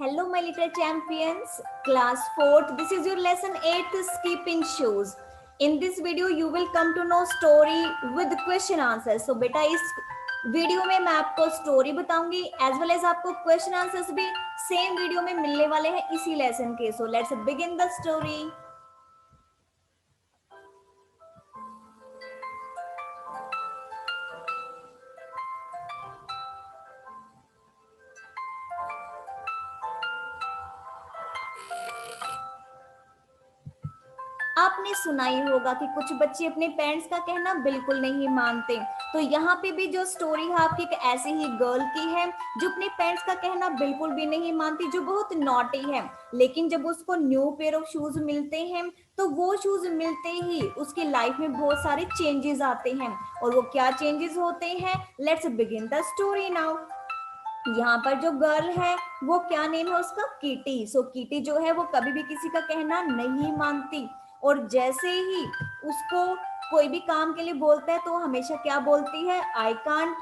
Hello, my little champions. Class 4th. This is your lesson 8th, skipping shoes. In this video, you will come to know story with question answers. So, बेटा इस video में मैं आपको story बताऊंगी as well as आपको question answers भी same video में मिलने वाले हैं इसी लेसन के. So let's begin the story. आपने सुना ही होगा कि कुछ बच्चे अपने पेरेंट्स का कहना बिल्कुल नहीं मानते. तो यहाँ पे भी जो स्टोरी है आपकी एक ऐसी ही गर्ल की है जो अपने पेरेंट्स का कहना बिल्कुल भी नहीं मानती, जो बहुत नॉटी है. लेकिन जब उसको न्यू पेयर ऑफ शूज मिलते हैं तो वो शूज मिलते ही उसकी लाइफ में बहुत सारे चेंजेस आते हैं. और वो क्या चेंजेस होते हैं, let's begin the story now. यहाँ पर जो गर्ल है वो क्या नेम है उसका, कीटी. सो कीटी जो है वो कभी भी किसी का कहना नहीं मानती. और जैसे ही उसको कोई भी काम के लिए बोलता है तो हमेशा क्या बोलती है, आई कांट,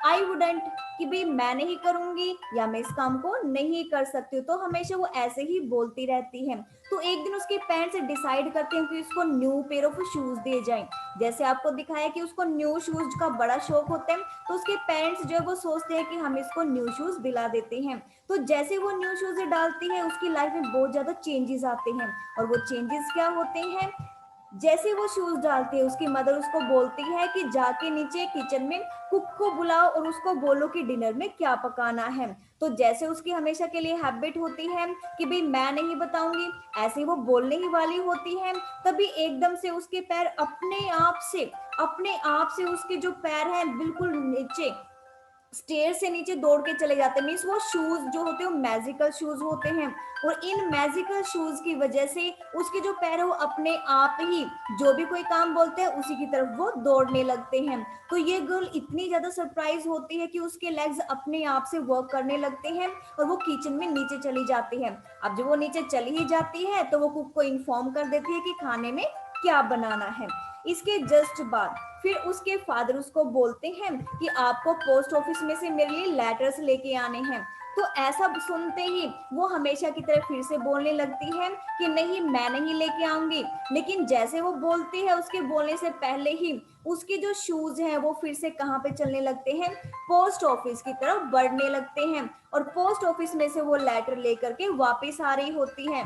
आई वुडेंट, कि भाई मैं नहीं करूंगी या मैं इस काम को नहीं कर सकती हूँ. तो हमेशा वो ऐसे ही बोलती रहती है. तो एक दिन उसके पेरेंट्स डिसाइड करते हैं कि उसको न्यू पेयर ऑफ शूज दिए जाएं. जैसे आपको दिखाया कि उसको न्यू शूज का बड़ा शौक होता है, तो उसके पेरेंट्स जो है वो सोचते हैं कि हम इसको न्यू शूज दिला देते हैं. तो जैसे वो न्यू शूज डालती है उसकी लाइफ में बहुत ज्यादा चेंजेस आते हैं. और वो चेंजेस क्या होते हैं, जैसे वो शूज डालती है उसकी मदर उसको बोलती है कि जाके नीचे किचन में कुक को बुलाओ और उसको बोलो कि डिनर में क्या पकाना है. तो जैसे उसकी हमेशा के लिए हैबिट होती है कि भाई मैं नहीं बताऊंगी, ऐसे वो बोलने ही वाली होती है, तभी एकदम से उसके पैर अपने आप से उसके जो पैर हैं बिल्कुल नीचे स्टेयर से नीचे दौड़ के चले जाते हैं. मीन्स वो शूज जो होते हैं वो मैजिकल शूज होते हैं. और इन मैजिकल शूज की वजह से उसके जो पैर है वो अपने आप ही जो भी कोई काम बोलते हैं उसी की तरफ वो दौड़ने लगते हैं. तो ये गर्ल इतनी ज्यादा सरप्राइज होती है कि उसके लेग्स अपने आप से वर्क करने लगते हैं और वो किचन में नीचे चली जाती है. अब जब वो नीचे चली ही जाती है तो वो कुक को इन्फॉर्म कर देती है कि खाने में क्या बनाना है. इसके जस्ट बाद फिर उसके फादर उसको बोलते हैं कि आपको पोस्ट ऑफिस में से मेरे लिए लेटर्स लेके आने हैं. तो ऐसा सुनते ही वो हमेशा की तरह फिर से बोलने लगती है कि नहीं मैं नहीं लेके आऊंगी. लेकिन जैसे वो बोलती है उसके बोलने से पहले ही उसके जो शूज हैं वो फिर से कहाँ पे चलने लगते हैं, पोस्ट ऑफिस की तरफ बढ़ने लगते हैं. और पोस्ट ऑफिस में से वो लेटर लेकर के वापस आ रही होती है.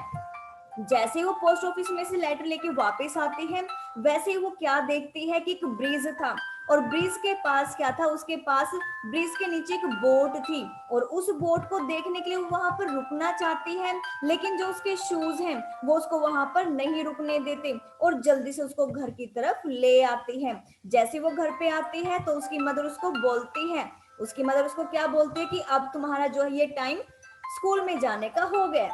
जैसे वो पोस्ट ऑफिस में से लेटर लेके वापस आती है वैसे ही वो क्या देखती है कि एक ब्रिज था. और ब्रिज के पास क्या था, उसके पास ब्रिज के नीचे एक बोट थी. और उस बोट को देखने के लिए वो वहां पर रुकना चाहती है, लेकिन जो उसके शूज हैं वो उसको वहां पर नहीं रुकने देते और जल्दी से उसको घर की तरफ ले आती है. जैसे वो घर पे आती है तो उसकी मदर उसको बोलती है, उसकी मदर उसको क्या बोलती है कि अब तुम्हारा जो है ये टाइम स्कूल में जाने का हो गया,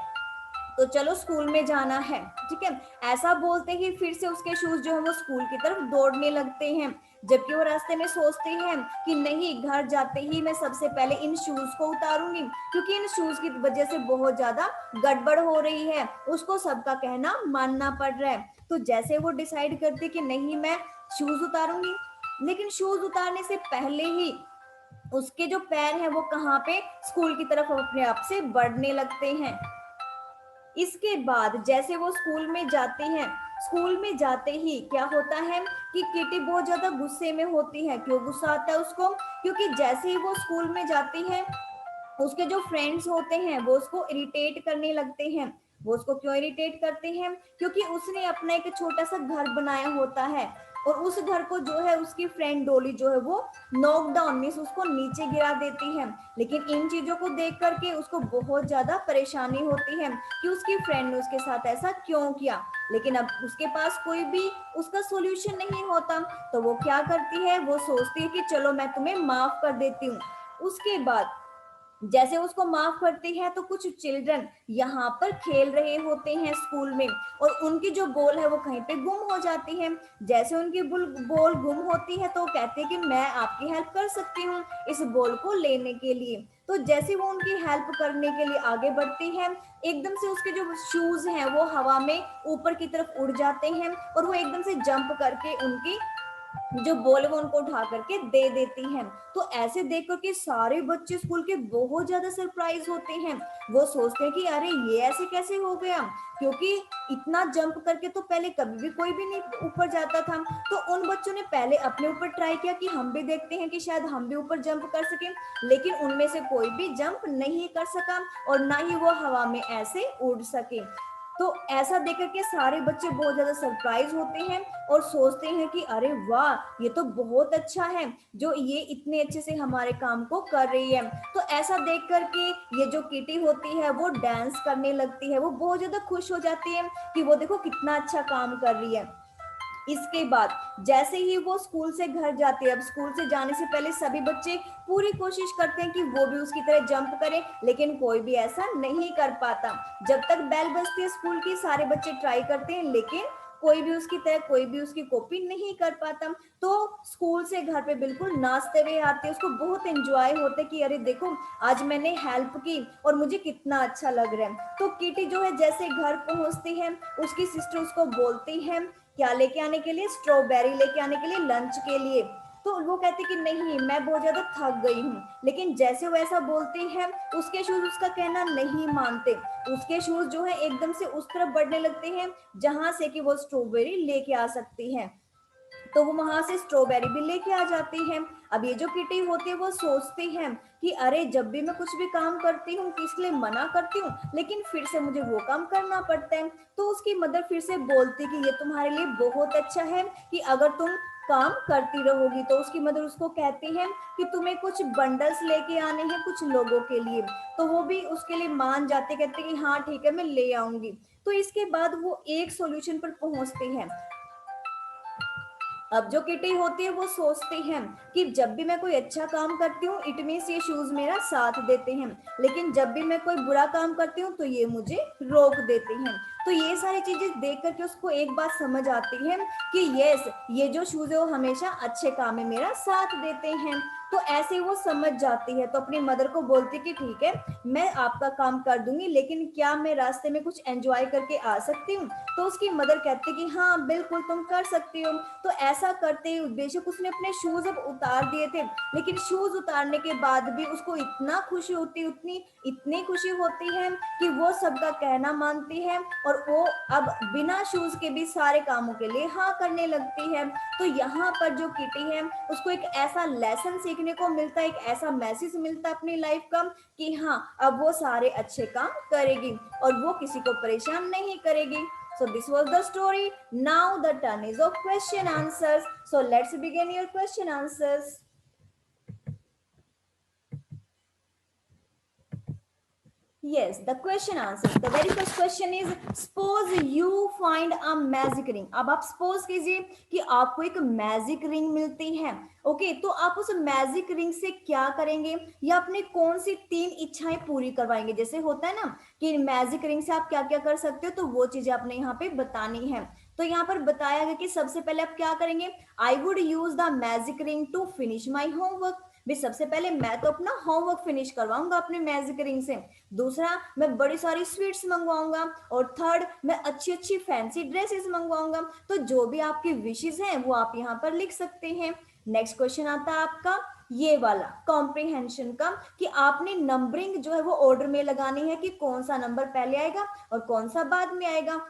तो चलो स्कूल में जाना है. ठीक है, ऐसा बोलते ही फिर से उसके शूज जो है वो स्कूल की तरफ दौड़ने लगते हैं. जबकि वो रास्ते में सोचते हैं कि नहीं, घर जाते ही मैं सबसे पहले इन शूज को उतारूंगी क्योंकि इन शूज की वजह से बहुत ज्यादा गड़बड़ हो रही है, उसको सबका कहना मानना पड़ रहा है. तो जैसे वो डिसाइड करती कि नहीं मैं शूज उतारूंगी, लेकिन शूज उतारने से पहले ही उसके जो पैर हैं वो कहाँ पे, स्कूल की तरफ अपने आप से बढ़ने लगते हैं. इसके बाद जैसे वो स्कूल में जाते हैं, स्कूल में जाते ही क्या होता है कि किटी बहुत ज्यादा गुस्से में होती है. क्यों गुस्सा आता है उसको, क्योंकि जैसे ही वो स्कूल में जाती है उसके जो फ्रेंड्स होते हैं वो उसको इरिटेट करने लगते हैं. वो उसको क्यों इरिटेट करते हैं, क्योंकि उसने अपना एक छोटा सा घर बनाया होता है और उस घर को जो है उसकी फ्रेंड डोली जो है वो नॉक डाउन मीन्स उसको नीचे गिरा देती है. लेकिन इन चीजों को देख करके उसको बहुत ज्यादा परेशानी होती है कि उसकी फ्रेंड ने उसके साथ ऐसा क्यों किया. लेकिन अब उसके पास कोई भी उसका सोल्यूशन नहीं होता, तो वो क्या करती है, वो सोचती है कि चलो मैं तुम्हें माफ कर देती हूँ. उसके बाद जैसे उसको माफ करती है तो कुछ चिल्ड्रन यहाँ पर खेल रहे होते हैं स्कूल में और उनकी जो बॉल है वो कहीं पे गुम हो जाती है. जैसे उनकी बॉल गुम होती है तो कहते हैं कि मैं आपकी हेल्प कर सकती हूँ इस बॉल को लेने के लिए. तो जैसे वो उनकी हेल्प करने के लिए आगे बढ़ती है, एकदम से उसके जो शूज हैं वो हवा में ऊपर की तरफ उड़ जाते हैं और वो एकदम से जंप करके उनकी जो बॉल वो उनको उठा करके दे देती हैं। तो ऐसे देख करके सारे बच्चे स्कूल के बहुत ज्यादा सरप्राइज होते हैं। वो सोचते हैं कि अरे ये ऐसे कैसे हो गया, क्योंकि इतना जंप करके तो पहले कभी भी कोई भी नहीं ऊपर जाता था। तो उन बच्चों ने पहले अपने ऊपर ट्राई किया कि हम भी देखते हैं कि शायद हम भी ऊपर जंप कर सकें, लेकिन उनमें से कोई भी जंप नहीं कर सका और ना ही वो हवा में ऐसे उड़ सके। तो ऐसा देख करके सारे बच्चे बहुत ज्यादा सरप्राइज होते हैं और सोचते हैं कि अरे वाह, ये तो बहुत अच्छा है जो ये इतने अच्छे से हमारे काम को कर रही है। तो ऐसा देख करके ये जो किटी होती है वो डांस करने लगती है, वो बहुत ज्यादा खुश हो जाती है कि वो देखो कितना अच्छा काम कर रही है। इसके बाद जैसे ही वो स्कूल से घर जाते हैं, अब स्कूल से जाने से पहले सभी बच्चे पूरी कोशिश करते हैं कि वो भी उसकी तरह जंप करें, लेकिन कोई भी ऐसा नहीं कर पाता। जब तक बेल बजती है स्कूल की, सारे बच्चे ट्राई करते हैं, लेकिन कोई भी उसकी तरह, कोई भी उसकी कॉपी नहीं कर पाता। तो स्कूल से घर पे बिल्कुल नाचते हुए आते हैं, उसको बहुत एंजॉय होते कि अरे देखो आज मैंने हेल्प की और मुझे कितना अच्छा लग रहा है। तो किटी जो है जैसे घर पहुंचती है, उसकी सिस्टर उसको बोलती है क्या लेके आने के लिए, स्ट्रॉबेरी लेके आने के लिए लंच के लिए। तो वो कहती कि नहीं मैं बहुत ज्यादा थक गई हूँ, लेकिन जैसे वो ऐसा बोलती है उसके शूज उसका कहना नहीं मानते। उसके शूज जो है एकदम से उस तरफ बढ़ने लगते हैं जहां से कि वो स्ट्रॉबेरी लेके आ सकती है। तो वो वहां से स्ट्रॉबेरी भी लेके आ जाती है। अब ये जो किटी होती है वो सोचती है कि अरे जब भी मैं कुछ भी काम करती हूँ किस लिए मना करती हूँ, लेकिन फिर से मुझे वो काम करना पड़ता है। तो उसकी मदर फिर से बोलती कि ये तुम्हारे लिए बहुत अच्छा है कि अगर तुम काम करती रहोगी। तो उसकी मदर उसको कहती है कि तुम्हें कुछ बंडल्स लेके आने हैं कुछ लोगों के लिए। तो वो भी उसके लिए मान जाते, कहते कि हाँ ठीक है मैं ले आऊंगी। तो इसके बाद वो एक सॉल्यूशन पर पहुंचते हैं। अब जो किटी होती है वो सोचती है कि जब भी मैं कोई अच्छा काम करती हूँ इट मीन्स ये शूज मेरा साथ देते हैं, लेकिन जब भी मैं कोई बुरा काम करती हूँ तो ये मुझे रोक देते हैं। तो ये सारी चीजें देख करके उसको एक बात समझ आती है कि यस ये जो शूज है वो हमेशा अच्छे काम में मेरा साथ देते हैं। तो ऐसे वो समझ जाती है, तो अपनी मदर को बोलती कि ठीक है मैं आपका काम कर दूंगी, लेकिन क्या मैं रास्ते में कुछ एंजॉय करके आ सकती हूँ। तो उसकी मदर कहती कि हाँ बिल्कुल तुम कर सकती हो। तो ऐसा करते ही बेशक उसने अपने शूज अब उतार दिए थे, लेकिन शूज उतारने के बाद भी उसको इतना खुशी होती, उतनी इतनी खुशी होती है कि वो सबका कहना मानती है और वो अब बिना शूज के भी सारे कामों के लिए हाँ करने लगती है। तो यहाँ पर जो किटी है उसको एक ऐसा लेसन सीखने को मिलता है, एक ऐसा मैसेज मिलता है अपनी लाइफ का कि हाँ अब वो सारे अच्छे काम करेगी और वो किसी को परेशान नहीं करेगी। So this was the story. Now the turn is of question answers. So let's begin your question answers. Yes, the question answers. The very first question is suppose you find a magic ring. अब आप suppose कीजिए कि आपको एक magic ring मिलती है। Okay तो आप उस मैजिक रिंग से क्या करेंगे या अपनी कौन सी 3 इच्छाएं पूरी करवाएंगे। जैसे होता है ना कि मैजिक रिंग से आप क्या क्या कर सकते हो, तो वो चीजें आपने यहाँ पे बतानी है। तो यहाँ पर बताया गया कि सबसे पहले आप क्या करेंगे, I would use the magic ring to finish my homework. भी सबसे पहले मैं तो अपना होमवर्क फिनिश करवाऊंगा अपने मैजिक रिंग से। दूसरा मैं बड़ी सारी स्वीट्स मंगवाऊंगा और थर्ड मैं अच्छी अच्छी फैंसी ड्रेसेस मंगवाऊंगा। तो जो भी आपकी विशेष हैं वो आप यहाँ पर लिख सकते हैं। नेक्स्ट क्वेश्चन आता है आपका ये वाला कॉम्प्रिहेंशन का कि आपने नंबरिंग जो है वो ऑर्डर में लगानी है कि कौन सा नंबर पहले आएगा और कौन सा बाद में आएगा।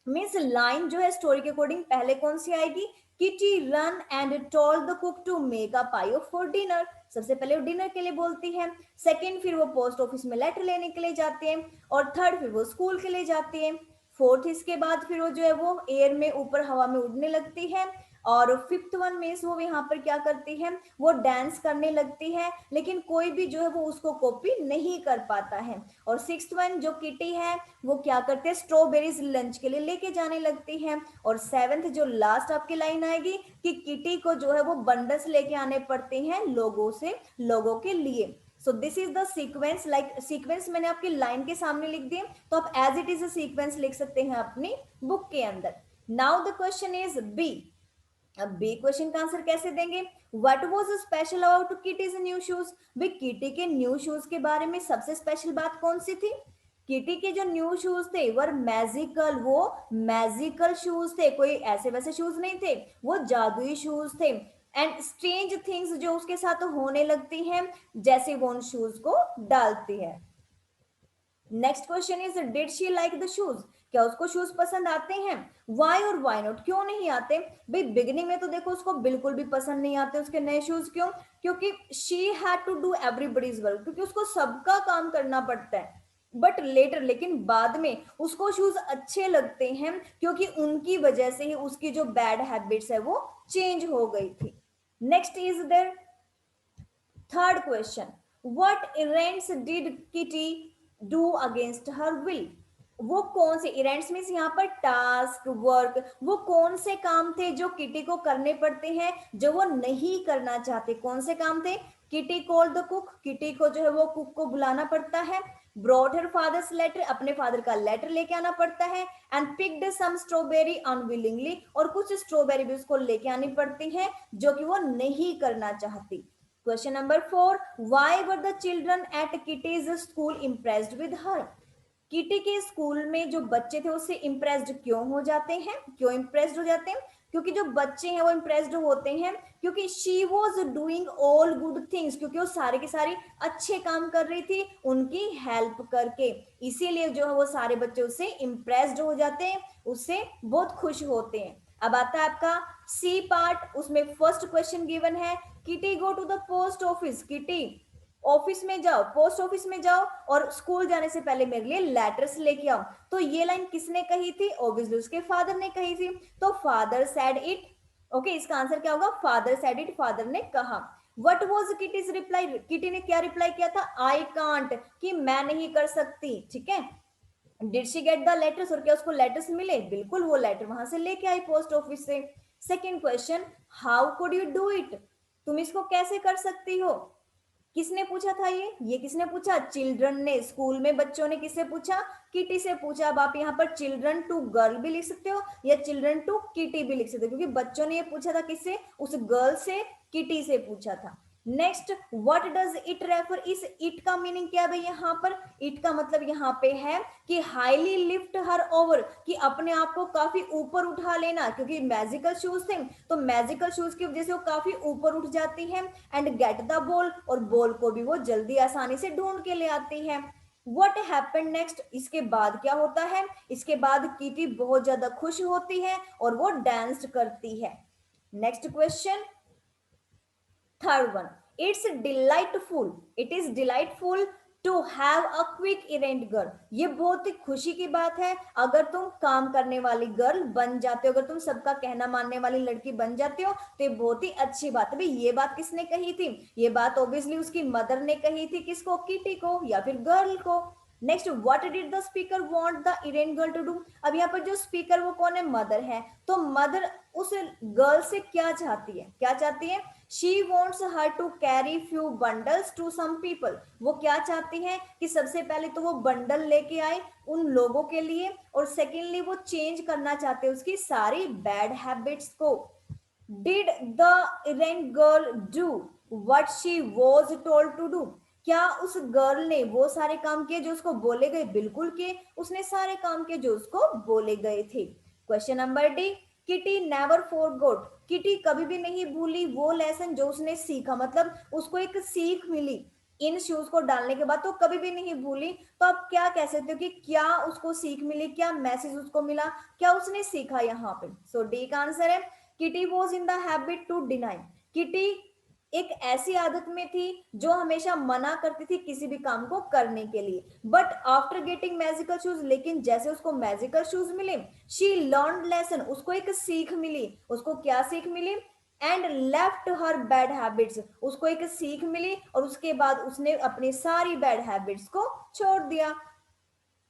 मीन्स लाइन जो है स्टोरी के अकॉर्डिंग पहले कौन सी आएगी, Kitty ran and told the cook to make a pie of for dinner. सबसे पहले वो डिनर के लिए बोलती है, सेकंड फिर वो पोस्ट ऑफिस में लेटर लेने के लिए जाते हैं और थर्ड फिर वो स्कूल के लिए जाती है। फोर्थ इसके बाद फिर वो जो है वो एयर में ऊपर हवा में उड़ने लगती है। और फिफ्थ वन में वो यहाँ पर क्या करती है, वो डांस करने लगती है, लेकिन कोई भी जो है वो उसको कॉपी नहीं कर पाता है। और सिक्स्थ वन जो किटी है वो क्या करते हैं, स्ट्रॉबेरीज लंच के लिए लेके जाने लगती है। और सेवेंथ जो लास्ट आपकी लाइन आएगी कि किटी को जो है वो बंडल्स लेके आने पड़ते हैं लोगों से, लोगों के लिए। So this is the sequence, like sequence मैंने आपकी लाइन के सामने लिख दिए, तो आप as it is a sequence लिख सकते हैं अपनी बुक के अंदर। Now the question is B. अब बी क्वेश्चन का आंसर कैसे देंगे, what was special about Kitty's new shoes. भाई किटी के न्यू शूज के बारे में सबसे स्पेशल बात कौन सी थी, किटी के जो न्यू शूज थे वर मैजिकल, वो मैजिकल शूज थे, कोई ऐसे वैसे शूज नहीं थे, वो जादुई शूज थे। एंड स्ट्रेंज थिंग्स जो उसके साथ होने लगती हैं जैसे वो उन शूज को डालती है। Next question is did she like the shoes, क्या उसको शूज पसंद आते हैं? वाई और वाई नॉट, क्यों नहीं आते? भाई बिगनिंग में तो देखो उसको बिल्कुल भी पसंद नहीं आते उसके नए शूज, क्यों? क्योंकि she had to do everybody's work, क्योंकि उसको सबका काम करना पड़ता है। बट लेटर, लेकिन बाद में उसको शूज अच्छे लगते हैं क्योंकि उनकी वजह से ही उसकी जो बैड हैबिट्स है वो चेंज हो गई थी। Next is there third question, what events did kitty do against her will? वो कौन से इवेंट्स मींस यहाँ पर टास्क वर्क, वो कौन से काम थे जो किटी को करने पड़ते हैं जो वो नहीं करना चाहते? कौन से काम थे? Kitty call the cook, Kitty को जो है वो कुक को बुलाना पड़ता है। ब्रॉट हर फादर्स लेटर, अपने फादर का लेटर लेके आना पड़ता है। And picked some strawberry unwillingly, और कुछ स्ट्रॉबेरी भी उसको लेके आनी पड़ती है जो कि वो नहीं करना चाहती। Question number 4, why were the children eight kitty's school impressed with her? Kitty के स्कूल में जो बच्चे थे उससे इम्प्रेस्ड क्यों हो जाते हैं? क्यों इम्प्रेस्ड हो जाते हैं? क्योंकि जो बच्चे हैं वो इम्प्रेस्ड होते हैं क्योंकि she was doing all good things, क्योंकि वो सारे के सारे अच्छे काम कर रही थी उनकी हेल्प करके, इसीलिए जो है वो सारे बच्चे उससे इम्प्रेस्ड हो जाते हैं, उससे बहुत खुश होते हैं। अब आता है आपका सी पार्ट, उसमें फर्स्ट क्वेश्चन गिवन है, Kitty go to the post office, Kitty office में जाओ, पोस्ट ऑफिस में जाओ और स्कूल जाने से पहले मेरे लिए लेटर्स लेके आओ। तो ये लाइन किसने कही थी? ऑब्वियसली उसके फादर ने कही थी, तो फादर सेड इट। ओके, इसका आंसर क्या होगा? फादर सेड इट, फादर ने कहा। What was kitty's reply, kitty ने क्या रिप्लाई किया था? आई कांट, कि मैं नहीं कर सकती, ठीक है। Did she get the letters, और क्या उसको लेटर्स मिले? बिल्कुल, वो लेटर वहां से लेके आई पोस्ट ऑफिस से। Second question, how could you do it, तुम इसको कैसे कर सकती हो? किसने पूछा था? ये किसने पूछा? चिल्ड्रन ने, स्कूल में बच्चों ने किससे पूछा? किटी से पूछा। अब आप यहाँ पर चिल्ड्रन टू गर्ल भी लिख सकते हो या चिल्ड्रन टू किटी भी लिख सकते हो, क्योंकि बच्चों ने ये पूछा था किससे? उस गर्ल से, किटी से पूछा था। Next, what does it refer, इस इट का मीनिंग क्या है भाई? यहाँ पर इट का मतलब यहाँ पे है कि हाईली लिफ्ट हर ओवर, कि अपने आप को काफी ऊपर उठा लेना, क्योंकि मैजिकल शूज थे तो मैजिकल शूज की वजह से वो काफी ऊपर उठ जाती है। एंड गेट द बॉल, और बॉल को भी वो जल्दी आसानी से ढूंढ के ले आती है। वट हैपन नेक्स्ट, इसके बाद क्या होता है? इसके बाद कीटी बहुत ज्यादा खुश होती है और वो डांस करती है। Next question, third one, it's delightful, it is delightful to have a quick errant girl, ये बहुत ही खुशी की बात है अगर तुम काम करने वाली गर्ल बन जाते हो, अगर तुम सबका कहना मानने वाली लड़की बन जाते हो तो ये बहुत ही अच्छी बात है। भाई ये बात किसने कही थी? ये बात ऑब्वियसली उसकी मदर ने कही थी। किसको? किटी को या फिर गर्ल को। Next, what did the speaker want the errant girl to do, अब यहाँ पर जो स्पीकर वो कौन है? मदर है। तो मदर उस गर्ल से क्या चाहती है? क्या चाहती है? She wants her to carry few bundles to some people, वो क्या चाहती है कि सबसे पहले तो वो बंडल लेके आए उन लोगों के लिए, और सेकेंडली वो चेंज करना चाहते हैं उसकी सारी बैड हैबिट्स को। Did the errant girl do what she was told to do, क्या उस गर्ल ने वो सारे काम किए जो उसको बोले गए? बिल्कुल किए, उसने सारे काम किए जो उसको बोले गए थे। Question number D, kitty never forgot, kitty कभी भी नहीं भूली वो लेसन जो उसने सीखा, मतलब उसको एक सीख मिली इन शूज को डालने के बाद, तो कभी भी नहीं भूली। तो आप क्या कह सकते हो कि क्या उसको सीख मिली, क्या मैसेज उसको मिला, क्या उसने सीखा यहाँ पे? सो डी का आंसर है Kitty was in the habit to deny, Kitty एक ऐसी आदत में थी जो हमेशा मना करती थी किसी भी काम को करने के लिए। But after getting magical shoes, लेकिन जैसे उसको मैजिकल शूज मिले, शी लर्न लेसन, उसको एक सीख मिली। उसको क्या सीख मिली? And left her bad habits, उसको एक सीख मिली और उसके बाद उसने अपनी सारी बैड हैबिट्स को छोड़ दिया।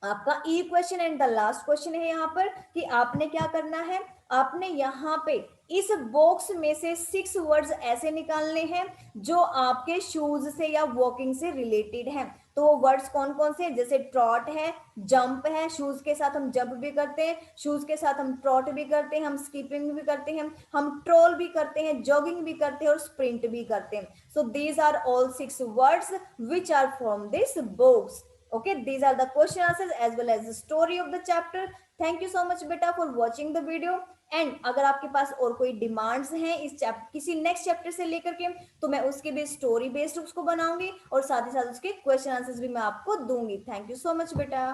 आपका ई question and the last question है यहाँ पर कि आपने क्या करना है, आपने यहाँ पे इस बॉक्स में से 6 वर्ड्स ऐसे निकालने हैं जो आपके शूज से या वॉकिंग से रिलेटेड हैं। तो वो वर्ड्स कौन कौन से हैं? जैसे ट्रॉट है, जंप है, शूज के साथ हम जंप भी करते हैं, शूज के साथ हम ट्रॉट भी करते हैं, हम स्कीपिंग भी करते हैं, हम ट्रोल भी करते हैं, जॉगिंग भी करते हैं और स्प्रिंट भी करते हैं। So these are all 6 words which are from this box. Okay, these are the question answers as well as the story of the chapter. Thank you so much beta for watching the video. And अगर आपके पास और कोई demands हैं इस chapter किसी next chapter से लेकर के, तो मैं उसके भी स्टोरी बेस्ड उसको बनाऊंगी और साथ ही साथ उसके क्वेश्चन आंसर्स भी मैं आपको दूंगी. थैंक यू सो मच बेटा.